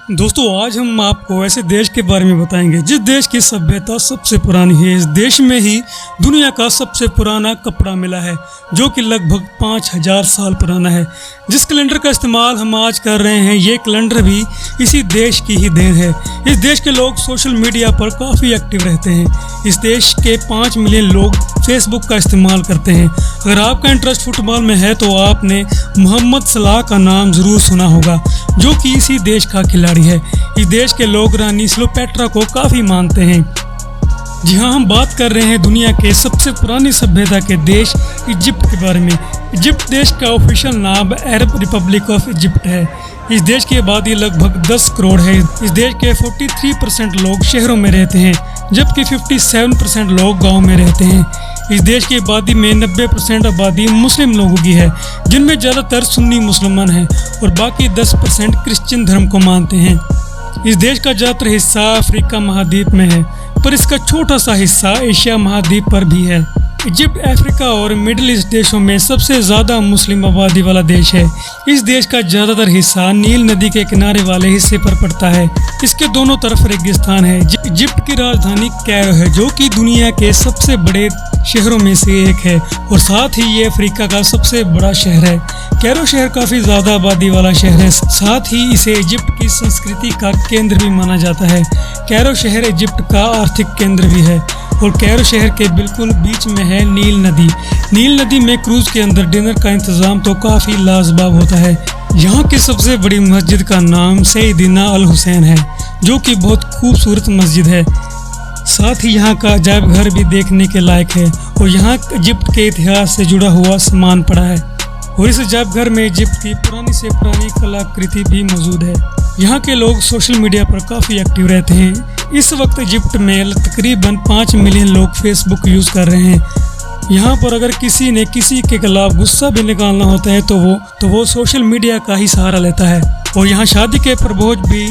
दोस्तों आज हम आपको ऐसे देश के बारे में बताएंगे जिस देश की सभ्यता सबसे पुरानी है। इस देश में ही दुनिया का सबसे पुराना कपड़ा मिला है जो कि लगभग 5000 साल पुराना है। जिस कैलेंडर का इस्तेमाल हम आज कर रहे हैं ये कैलेंडर भी इसी देश की ही देन है। इस देश के लोग सोशल मीडिया पर काफ़ी एक्टिव रहते हैं। इस देश के 5 मिलियन लोग फेसबुक का इस्तेमाल करते हैं। अगर आपका इंटरेस्ट फुटबॉल में है तो आपने मोहम्मद सलाह का नाम ज़रूर सुना होगा जो कि इसी देश का खिलाड़ी है। इस देश के लोग रानी क्लियोपेट्रा को काफ़ी मानते हैं। जी हाँ, हम बात कर रहे हैं दुनिया के सबसे पुरानी सभ्यता के देश इजिप्ट के बारे में। इजिप्ट देश का ऑफिशियल नाम अरब रिपब्लिक ऑफ इजिप्ट है। इस देश की आबादी लगभग 10 करोड़ है। इस देश के 43% लोग शहरों में रहते हैं जबकि 57% लोग गाँव में रहते हैं। इस देश की आबादी में 90% आबादी मुस्लिम लोगों की है जिनमें ज़्यादातर सुन्नी मुसलमान हैं और बाकी 10% क्रिश्चियन धर्म को मानते हैं। इस देश का ज़्यादातर हिस्सा अफ्रीका महाद्वीप में है पर इसका छोटा सा हिस्सा एशिया महाद्वीप पर भी है। इजिप्ट अफ्रीका और मिडिल ईस्ट देशों में सबसे ज़्यादा मुस्लिम आबादी वाला देश है। इस देश का ज़्यादातर हिस्सा नील नदी के किनारे वाले हिस्से पर पड़ता है। इसके दोनों तरफ रेगिस्तान है। इजिप्ट की राजधानी कैरो है जो कि दुनिया के सबसे बड़े शहरों में से एक है और साथ ही ये अफ्रीका का सबसे बड़ा शहर है। कैरो शहर काफ़ी ज़्यादा आबादी वाला शहर है। साथ ही इसे इजिप्ट की संस्कृति का केंद्र भी माना जाता है। कैरो शहर इजिप्ट का आर्थिक केंद्र भी है और कैरो शहर के बिल्कुल बीच में है नील नदी। नील नदी में क्रूज के अंदर डिनर का इंतज़ाम तो काफ़ी लाजवाब होता है। यहाँ की सबसे बड़ी मस्जिद का नाम सैयदना अल हुसैन है जो कि बहुत खूबसूरत मस्जिद है। साथ ही यहाँ का अजायब घर भी देखने के लायक है और यहाँ इजिप्ट के इतिहास से जुड़ा हुआ सामान पड़ा है और इस अजायब घर में इजिप्ट की पुरानी से पुरानी कलाकृति भी मौजूद है। यहाँ के लोग सोशल मीडिया पर काफ़ी एक्टिव रहते हैं। इस वक्त इजिप्ट में तकरीबन 5 मिलियन लोग फेसबुक यूज़ कर रहे हैं। यहाँ पर अगर किसी ने किसी के खिलाफ गुस्सा भी निकालना होता है तो वो सोशल मीडिया का ही सहारा लेता है और यहाँ शादी के प्रपोज भी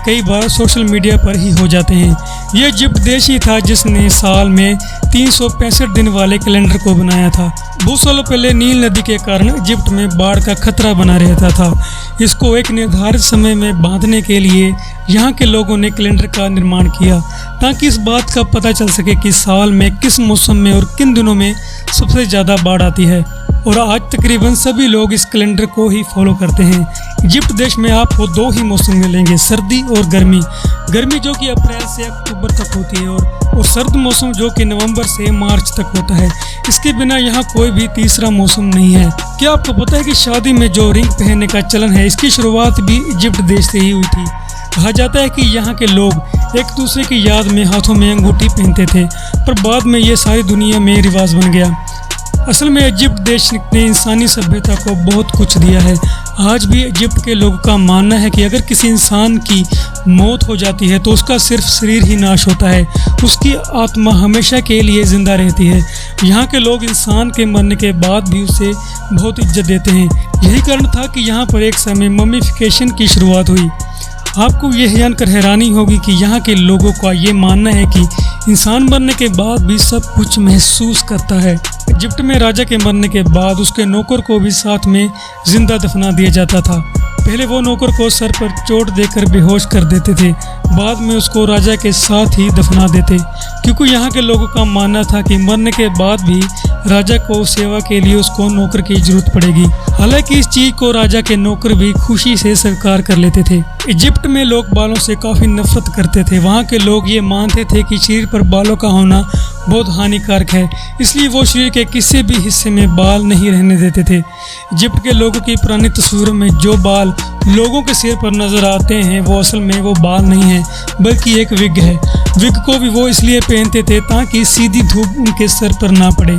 कई बार सोशल मीडिया पर ही हो जाते हैं। ये इजिप्ट देश ही था जिसने साल में 365 दिन वाले कैलेंडर को बनाया था। बहुत सालों पहले नील नदी के कारण इजिप्ट में बाढ़ का खतरा बना रहता था। इसको एक निर्धारित समय में बांधने के लिए यहाँ के लोगों ने कैलेंडर का निर्माण किया ताकि इस बात का पता चल सके कि साल में किस मौसम में और किन दिनों में सबसे ज़्यादा बाढ़ आती है। और आज तकरीबन सभी लोग इस कैलेंडर को ही फॉलो करते हैं। इजिप्ट देश में आपको 2 ही मौसम मिलेंगे, सर्दी और गर्मी। गर्मी जो कि अप्रैल से अक्टूबर तक होती है और सर्द मौसम जो कि नवंबर से मार्च तक होता है। इसके बिना यहाँ कोई भी तीसरा मौसम नहीं है। क्या आपको पता है कि शादी में जो रिंग पहनने का चलन है इसकी शुरुआत भी इजिप्ट देश से ही हुई थी। कहा जाता है कि यहाँ के लोग एक दूसरे की याद में हाथों में अंगूठी पहनते थे पर बाद में ये सारी दुनिया में रिवाज बन गया। असल में इजिप्ट देश ने इंसानी सभ्यता को बहुत कुछ दिया है। आज भी इजिप्ट के लोगों का मानना है कि अगर किसी इंसान की मौत हो जाती है तो उसका सिर्फ शरीर ही नाश होता है, उसकी आत्मा हमेशा के लिए ज़िंदा रहती है। यहाँ के लोग इंसान के मरने के बाद भी उसे बहुत इज्जत देते हैं। यही कारण था कि यहाँ पर एक समय मम्मीफिकेशन की शुरुआत हुई। आपको यह जानकर हैरानी होगी कि यहाँ के लोगों का ये मानना है कि इंसान मरने के बाद भी सब कुछ महसूस करता है। इजिप्ट में राजा के मरने के बाद उसके नौकर को भी साथ में जिंदा दफना दिया जाता था। पहले वो नौकर को सर पर चोट देकर बेहोश कर देते थे, बाद में उसको राजा के साथ ही दफना देते क्योंकि यहाँ के लोगों का मानना था कि मरने के बाद भी राजा को सेवा के लिए उसको नौकर की जरूरत पड़ेगी। हालांकि इस चीज़ को राजा के नौकर भी खुशी से स्वीकार कर लेते थे। इजिप्ट में लोग बालों से काफ़ी नफरत करते थे। वहाँ के लोग ये मानते थे कि शरीर पर बालों का होना बहुत हानिकारक है, इसलिए वो शरीर के किसी भी हिस्से में बाल नहीं रहने देते थे। इजिप्ट के लोगों की पुरानी तस्वीरों में जो बाल लोगों के सिर पर नजर आते हैं वो असल में वो बाल नहीं है बल्कि एक विग है। विग को भी वो इसलिए पहनते थे ताकि सीधी धूप उनके सर पर ना पड़े।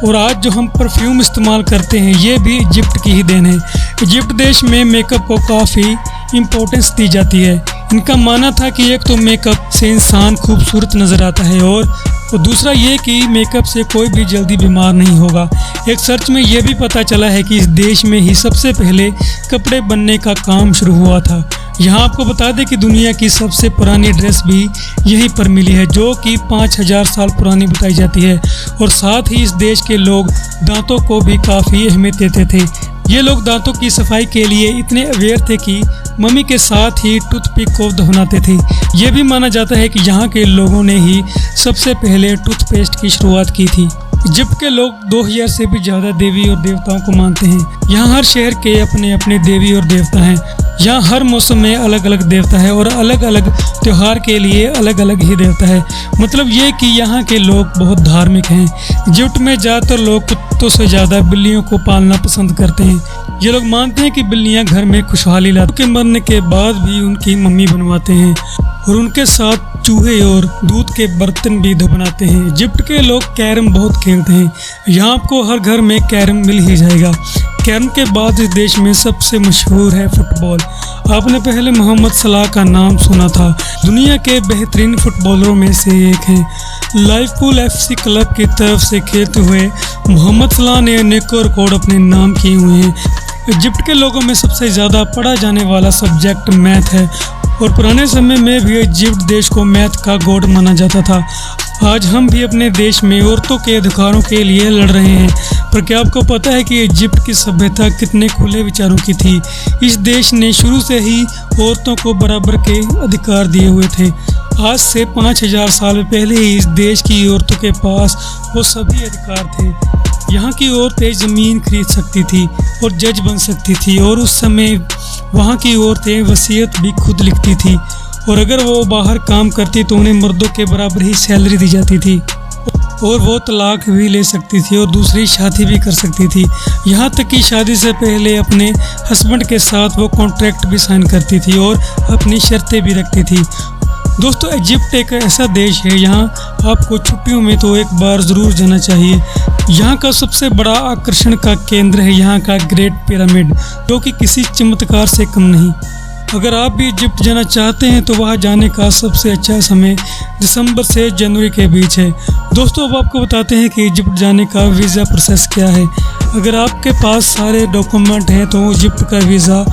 और आज जो हम परफ्यूम इस्तेमाल करते हैं ये भी इजिप्ट की ही देन है। इजिप्ट देश में मेकअप को काफ़ी इम्पोर्टेंस दी जाती है। इनका मानना था कि एक तो मेकअप से इंसान खूबसूरत नज़र आता है और दूसरा ये कि मेकअप से कोई भी जल्दी बीमार नहीं होगा। एक सर्च में ये भी पता चला है कि इस देश में ही सबसे पहले कपड़े बनने का काम शुरू हुआ था। यहाँ आपको बता दें कि दुनिया की सबसे पुरानी ड्रेस भी यहीं पर मिली है जो कि 5000 साल पुरानी बताई जाती है। और साथ ही इस देश के लोग दांतों को भी काफ़ी अहमियत देते थे। ये लोग दांतों की सफाई के लिए इतने अवेयर थे कि मम्मी के साथ ही टूथपिक को दफनाते थे। ये भी माना जाता है कि यहाँ के लोगों ने ही सबसे पहले टूथपेस्ट की शुरुआत की थी। इजिप्ट के लोग 2000 से भी ज़्यादा देवी और देवताओं को मानते हैं। यहाँ हर शहर के अपने अपने देवी और देवता हैं। यहाँ हर मौसम में अलग अलग देवता है और अलग अलग त्यौहार के लिए अलग अलग ही देवता है। मतलब ये कि यहाँ के लोग बहुत धार्मिक हैं। इजिप्ट में ज़्यादातर लोग कुत्तों से ज़्यादा बिल्लियों को पालना पसंद करते हैं। ये लोग मानते हैं कि बिल्लियाँ घर में खुशहाली लाती हैं। उनके मरने के बाद भी उनकी मम्मी बनवाते हैं और उनके साथ चूहे और दूध के बर्तन भी दफनाते हैं। इजिप्ट के लोग कैरम बहुत खेलते हैं। यहाँ आपको हर घर में कैरम मिल ही जाएगा। कैरम के बाद इस देश में सबसे मशहूर है फुटबॉल। आपने पहले मोहम्मद सलाह का नाम सुना था। दुनिया के बेहतरीन फुटबॉलरों में से एक हैं। लिवरपूल FC क्लब की तरफ से खेलते हुए मोहम्मद सलाह ने अनेकों रिकॉर्ड अपने नाम किए हुए हैं। इजिप्ट के लोगों में सबसे ज़्यादा पढ़ा जाने वाला सब्जेक्ट मैथ है और पुराने समय में भी इजिप्ट देश को मैथ का गॉड माना जाता था। आज हम भी अपने देश में औरतों के अधिकारों के लिए लड़ रहे हैं। पर क्या आपको पता है कि इजिप्ट की सभ्यता कितने खुले विचारों की थी? इस देश ने शुरू से ही औरतों को बराबर के अधिकार दिए हुए थे। आज से 5000 साल पहले ही इस देश की औरतों के पास वो सभी अधिकार थे। यहाँ की औरतें ज़मीन खरीद सकती थी और जज बन सकती थी और उस समय वहाँ की औरतें वसीयत भी खुद लिखती थी और अगर वो बाहर काम करती तो उन्हें मर्दों के बराबर ही सैलरी दी जाती थी और वो तलाक भी ले सकती थी और दूसरी शादी भी कर सकती थी। यहाँ तक कि शादी से पहले अपने हस्बैंड के साथ वो कॉन्ट्रैक्ट भी साइन करती थी और अपनी शर्तें भी रखती थी। दोस्तों, इजिप्ट एक ऐसा देश है, यहाँ आपको छुट्टियों में तो एक बार ज़रूर जाना चाहिए। यहाँ का सबसे बड़ा आकर्षण का केंद्र है यहाँ का ग्रेट पिरामिड, जो कि किसी चमत्कार से कम नहीं। अगर आप भी इजिप्ट जाना चाहते हैं तो वहाँ जाने का सबसे अच्छा समय दिसंबर से जनवरी के बीच है। दोस्तों, अब आपको बताते हैं कि इजिप्ट जाने का वीज़ा प्रोसेस क्या है। अगर आपके पास सारे डॉक्यूमेंट हैं तो इजिप्ट का वीज़ा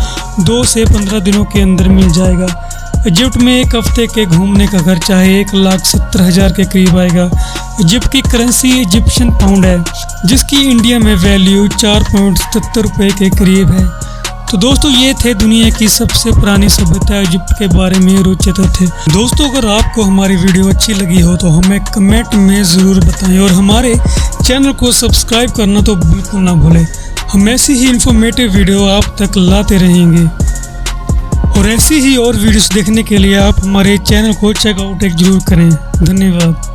2 से 15 दिनों के अंदर मिल जाएगा। इजिप्ट में एक हफ्ते के घूमने का खर्चा है 1,70,000 के करीब आएगा। इजिप्ट की करेंसी इजिप्शियन पाउंड है, जिसकी इंडिया में वैल्यू 4.77 रुपये के करीब है। तो दोस्तों, ये थे दुनिया की सबसे पुरानी सभ्यता इजिप्ट के बारे में रोचक तथ्य। दोस्तों, अगर आपको हमारी वीडियो अच्छी लगी हो तो हमें कमेंट में ज़रूर बताएं और हमारे चैनल को सब्सक्राइब करना तो बिल्कुल ना भूलें। हम ऐसी ही इंफॉर्मेटिव वीडियो आप तक लाते रहेंगे और ऐसी ही और वीडियोस देखने के लिए आप हमारे चैनल को चेकआउट एक जरूर करें। धन्यवाद।